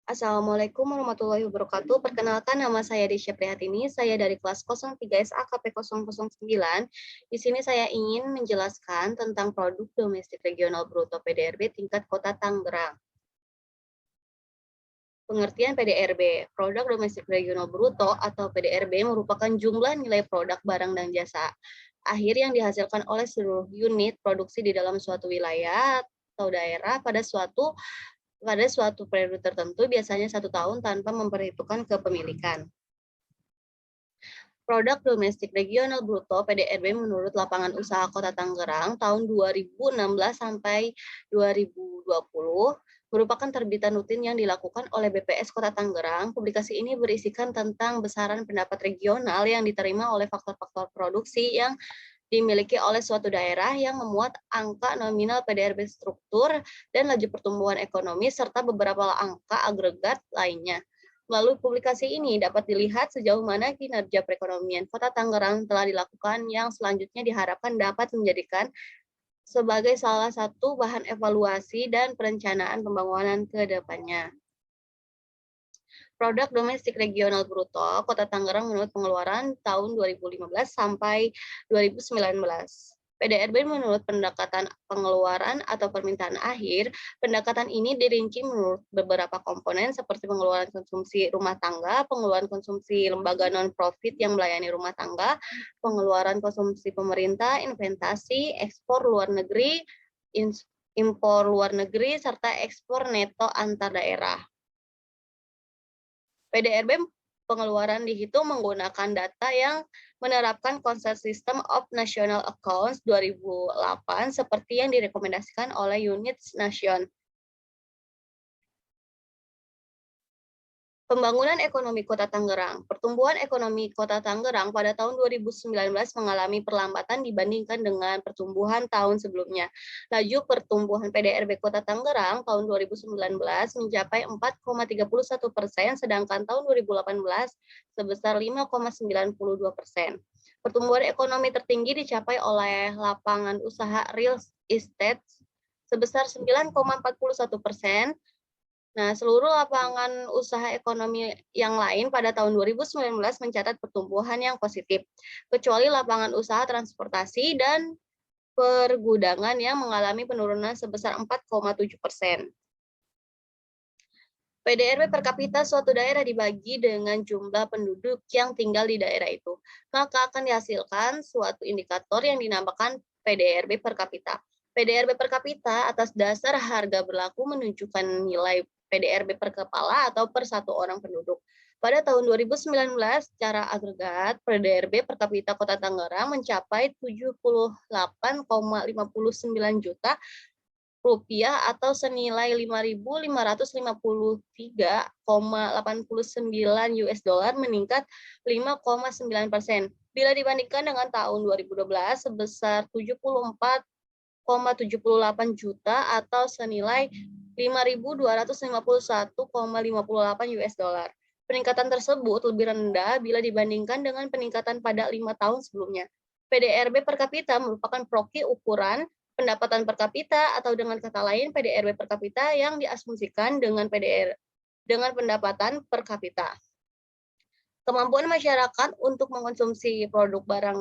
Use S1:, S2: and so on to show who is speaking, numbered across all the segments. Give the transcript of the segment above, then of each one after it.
S1: Assalamualaikum warahmatullahi wabarakatuh. Perkenalkan nama saya Desya Prihatini, saya dari kelas 03 SAKP 009. Di sini saya ingin menjelaskan tentang produk domestik regional bruto PDRB tingkat Kota Tangerang. Pengertian PDRB, produk domestik regional bruto atau PDRB merupakan jumlah nilai produk barang dan jasa akhir yang dihasilkan oleh seluruh unit produksi di dalam suatu wilayah atau daerah pada suatu periode tertentu, biasanya 1 tahun tanpa memperhitungkan kepemilikan. Produk domestik regional bruto (PDRB) menurut Lapangan Usaha Kota Tangerang tahun 2016 sampai 2020 merupakan terbitan rutin yang dilakukan oleh BPS Kota Tangerang. Publikasi ini berisikan tentang besaran pendapat regional yang diterima oleh faktor-faktor produksi yang dimiliki oleh suatu daerah yang memuat angka nominal PDRB struktur dan laju pertumbuhan ekonomi serta beberapa angka agregat lainnya. Melalui publikasi ini dapat dilihat sejauh mana kinerja perekonomian Kota Tangerang telah dilakukan yang selanjutnya diharapkan dapat menjadikan sebagai salah satu bahan evaluasi dan perencanaan pembangunan ke depannya. Produk domestik regional bruto Kota Tangerang menurut pengeluaran tahun 2015 sampai 2019. PDRB menurut pendekatan pengeluaran atau permintaan akhir, pendekatan ini dirinci menurut beberapa komponen seperti pengeluaran konsumsi rumah tangga, pengeluaran konsumsi lembaga non-profit yang melayani rumah tangga, pengeluaran konsumsi pemerintah, investasi, ekspor luar negeri, impor luar negeri, serta ekspor neto antar daerah. PDRB pengeluaran dihitung menggunakan data yang menerapkan konsep System of National Accounts 2008 seperti yang direkomendasikan oleh Units Nation. Pembangunan ekonomi Kota Tangerang. Pertumbuhan ekonomi Kota Tangerang pada tahun 2019 mengalami perlambatan dibandingkan dengan pertumbuhan tahun sebelumnya. Laju pertumbuhan PDRB Kota Tangerang tahun 2019 mencapai 4,31%, sedangkan tahun 2018 sebesar 5,92%. Pertumbuhan ekonomi tertinggi dicapai oleh lapangan usaha real estate sebesar 9,41%. Nah, seluruh lapangan usaha ekonomi yang lain pada tahun 2019 mencatat pertumbuhan yang positif, kecuali lapangan usaha transportasi dan pergudangan yang mengalami penurunan sebesar 4,7%. PDRB per kapita suatu daerah dibagi dengan jumlah penduduk yang tinggal di daerah itu, maka akan dihasilkan suatu indikator yang dinamakan PDRB per kapita. PDRB per kapita atas dasar harga berlaku menunjukkan nilai PDRB per kepala atau per satu orang penduduk. Pada tahun 2019, secara agregat, PDRB per kapita Kota Tangerang mencapai 78,59 juta rupiah atau senilai 5.553,89 US dollar, meningkat 5,9% bila dibandingkan dengan tahun 2012 sebesar 74,78 juta atau senilai 5.251,58 US dollar. Peningkatan tersebut lebih rendah bila dibandingkan dengan peningkatan pada 5 tahun sebelumnya. PDRB per kapita merupakan proxy ukuran pendapatan per kapita atau dengan kata lain PDRB per kapita yang diasumsikan dengan pendapatan per kapita. Kemampuan masyarakat untuk mengkonsumsi produk barang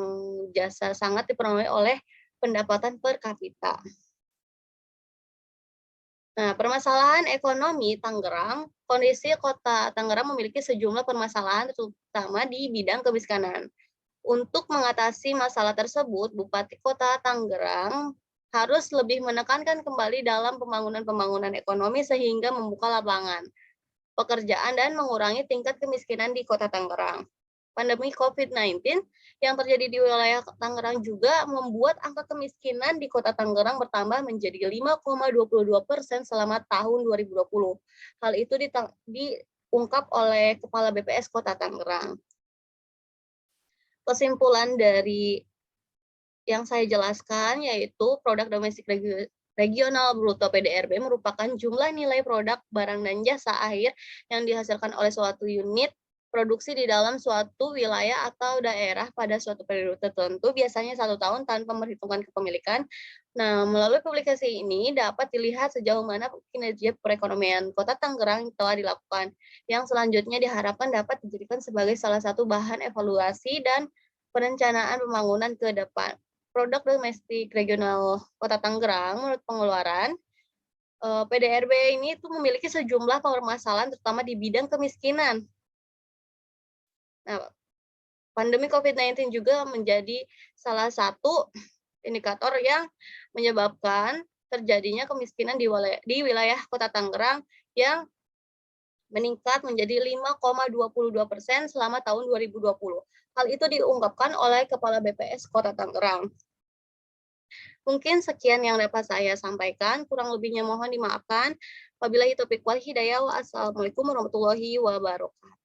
S1: jasa sangat dipengaruhi oleh pendapatan per kapita. Nah, permasalahan ekonomi Tangerang, kondisi Kota Tangerang memiliki sejumlah permasalahan terutama di bidang kemiskinan. Untuk mengatasi masalah tersebut, Bupati Kota Tangerang harus lebih menekankan kembali dalam pembangunan ekonomi sehingga membuka lapangan pekerjaan dan mengurangi tingkat kemiskinan di Kota Tangerang. Pandemi COVID-19 yang terjadi di wilayah Tangerang juga membuat angka kemiskinan di Kota Tangerang bertambah menjadi 5,22% selama tahun 2020. Hal itu diungkap oleh Kepala BPS Kota Tangerang. Kesimpulan dari yang saya jelaskan yaitu produk domestik regional bruto PDRB merupakan jumlah nilai produk barang dan jasa akhir yang dihasilkan oleh suatu unit produksi di dalam suatu wilayah atau daerah pada suatu periode tertentu, biasanya 1 tahun tanpa memperhitungkan kepemilikan. Nah, melalui publikasi ini dapat dilihat sejauh mana kinerja perekonomian Kota Tangerang telah dilakukan, yang selanjutnya diharapkan dapat dijadikan sebagai salah satu bahan evaluasi dan perencanaan pembangunan ke depan. Produk domestik regional Kota Tangerang menurut pengeluaran, PDRB ini tuh memiliki sejumlah permasalahan terutama di bidang kemiskinan. Nah, pandemi COVID-19 juga menjadi salah satu indikator yang menyebabkan terjadinya kemiskinan di wilayah Kota Tangerang yang meningkat menjadi 5,22% selama tahun 2020. Hal itu diungkapkan oleh Kepala BPS Kota Tangerang. Mungkin sekian yang dapat saya sampaikan, kurang lebihnya mohon dimaafkan. Wabillahi taufiq wal hidayah. Wassalamualaikum warahmatullahi wabarakatuh.